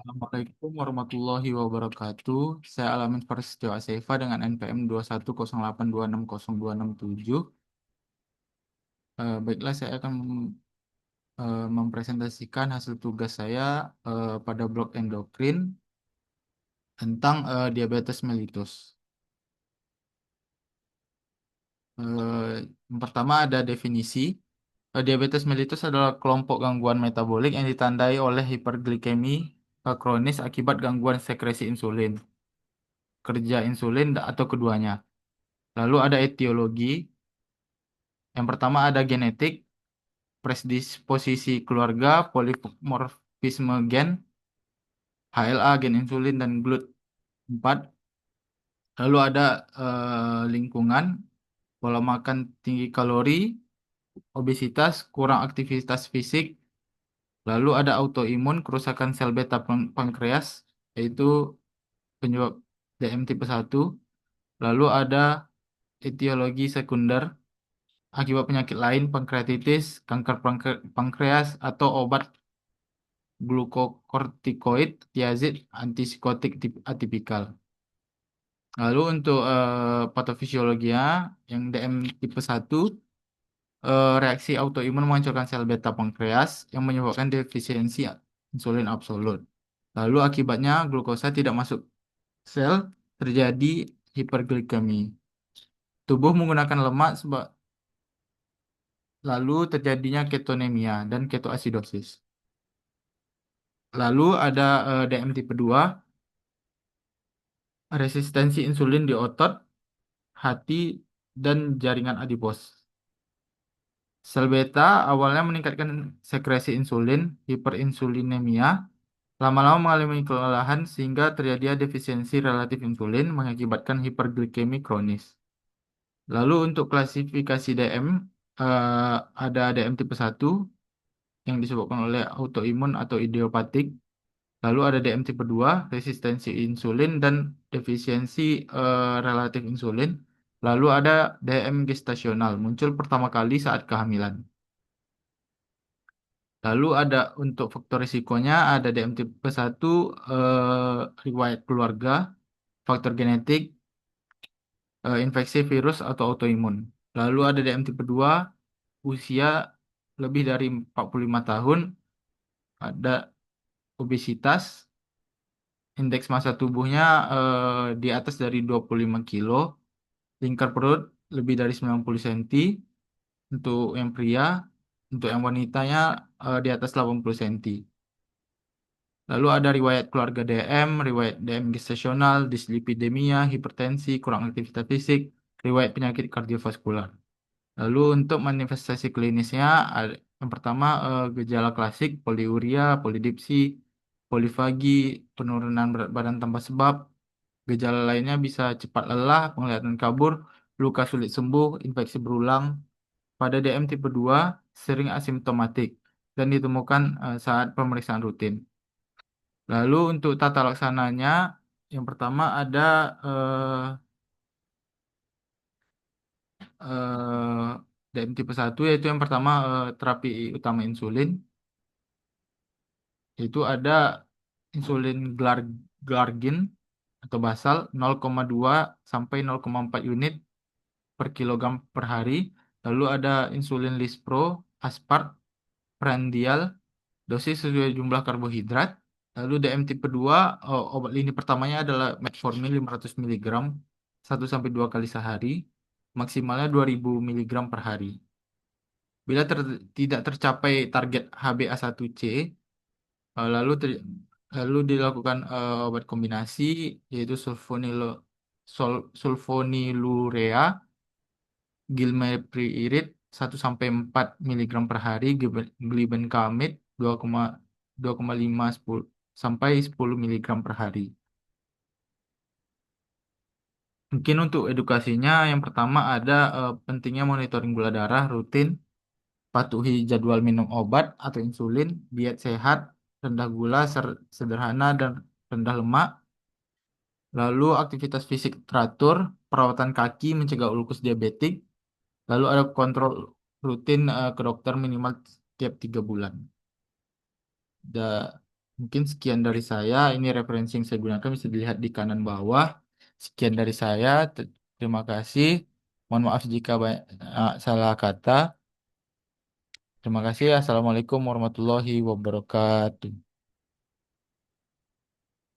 Assalamualaikum warahmatullahi wabarakatuh. Saya Alamin Prasetyo Aseva dengan NPM 21082602667. Baiklah, saya akan mempresentasikan hasil tugas saya pada blok endokrin tentang diabetes mellitus. Yang pertama ada definisi. Diabetes mellitus adalah kelompok gangguan metabolik yang ditandai oleh hiperglikemi kronis akibat gangguan sekresi insulin, kerja insulin atau keduanya. Lalu ada etiologi. Yang pertama ada genetik, predisposisi keluarga, polimorfisme gen, HLA, gen insulin, dan GLUT4. Lalu ada lingkungan, pola makan tinggi kalori, obesitas, kurang aktivitas fisik. Lalu ada autoimun, kerusakan sel beta pankreas, yaitu penyebab DM tipe 1. Lalu ada etiologi sekunder, akibat penyakit lain, pankreatitis, kanker pankreas, atau obat glukokortikoid, tiazid, antipsikotik atipikal. Lalu untuk patofisiologinya, yang DM tipe 1, reaksi autoimun menghancurkan sel beta pankreas yang menyebabkan defisiensi insulin absolut. Lalu akibatnya glukosa tidak masuk sel, terjadi hiperglikemi. Tubuh menggunakan lemak lalu terjadinya ketonemia dan ketoasidosis. Lalu ada DM tipe 2, resistensi insulin di otot, hati, dan jaringan adipos. Sel beta awalnya meningkatkan sekresi insulin, hiperinsulinemia, lama-lama mengalami kelelahan sehingga terjadi defisiensi relatif insulin mengakibatkan hiperglikemi kronis. Lalu untuk klasifikasi DM, ada DM tipe 1 yang disebabkan oleh autoimun atau idiopatik. Lalu ada DM tipe 2, resistensi insulin dan defisiensi relatif insulin. Lalu ada DM gestasional, muncul pertama kali saat kehamilan. Lalu ada untuk faktor risikonya, ada DM tipe 1, riwayat keluarga, faktor genetik, infeksi virus atau autoimun. Lalu ada DM tipe 2, usia lebih dari 45 tahun, ada obesitas, indeks massa tubuhnya di atas dari 25 kilo, lingkar perut lebih dari 90 cm untuk yang pria, untuk yang wanitanya di atas 80 cm. Lalu ada riwayat keluarga DM, riwayat DM gestasional, dislipidemia, hipertensi, kurang aktivitas fisik, riwayat penyakit kardiovaskular. Lalu untuk manifestasi klinisnya, yang pertama gejala klasik, poliuria, polidipsi, polifagi, penurunan berat badan tanpa sebab. Gejala lainnya bisa cepat lelah, penglihatan kabur, luka sulit sembuh, infeksi berulang. Pada DM tipe 2 sering asimptomatik dan ditemukan saat pemeriksaan rutin. Lalu untuk tata laksananya, yang pertama ada DM tipe 1, yaitu yang pertama terapi utama insulin. Itu ada insulin glargin atau basal 0,2 sampai 0,4 unit per kilogram per hari. Lalu ada insulin lispro, aspart, prandial, dosis sesuai jumlah karbohidrat. Lalu DM tipe 2, obat lini pertamanya adalah metformin 500 mg 1 sampai 2 kali sehari, maksimalnya 2000 mg per hari. Bila tidak tercapai target HbA1c, eh, lalu ter- lalu dilakukan obat kombinasi, yaitu sulfonilurea, gilmepiriid 1 sampai 4 mg per hari, glibenclamid 2,5 sampai 10 mg per hari. Mungkin untuk edukasinya, yang pertama ada pentingnya monitoring gula darah rutin, patuhi jadwal minum obat atau insulin, diet sehat, rendah gula, sederhana, dan rendah lemak. Lalu aktivitas fisik teratur, perawatan kaki mencegah ulkus diabetik. Lalu ada kontrol rutin ke dokter minimal tiap 3 bulan. Mungkin sekian dari saya. Ini referensi yang saya gunakan bisa dilihat di kanan bawah. Sekian dari saya. Terima kasih. Mohon maaf jika banyak salah kata. Terima kasih. Assalamualaikum warahmatullahi wabarakatuh.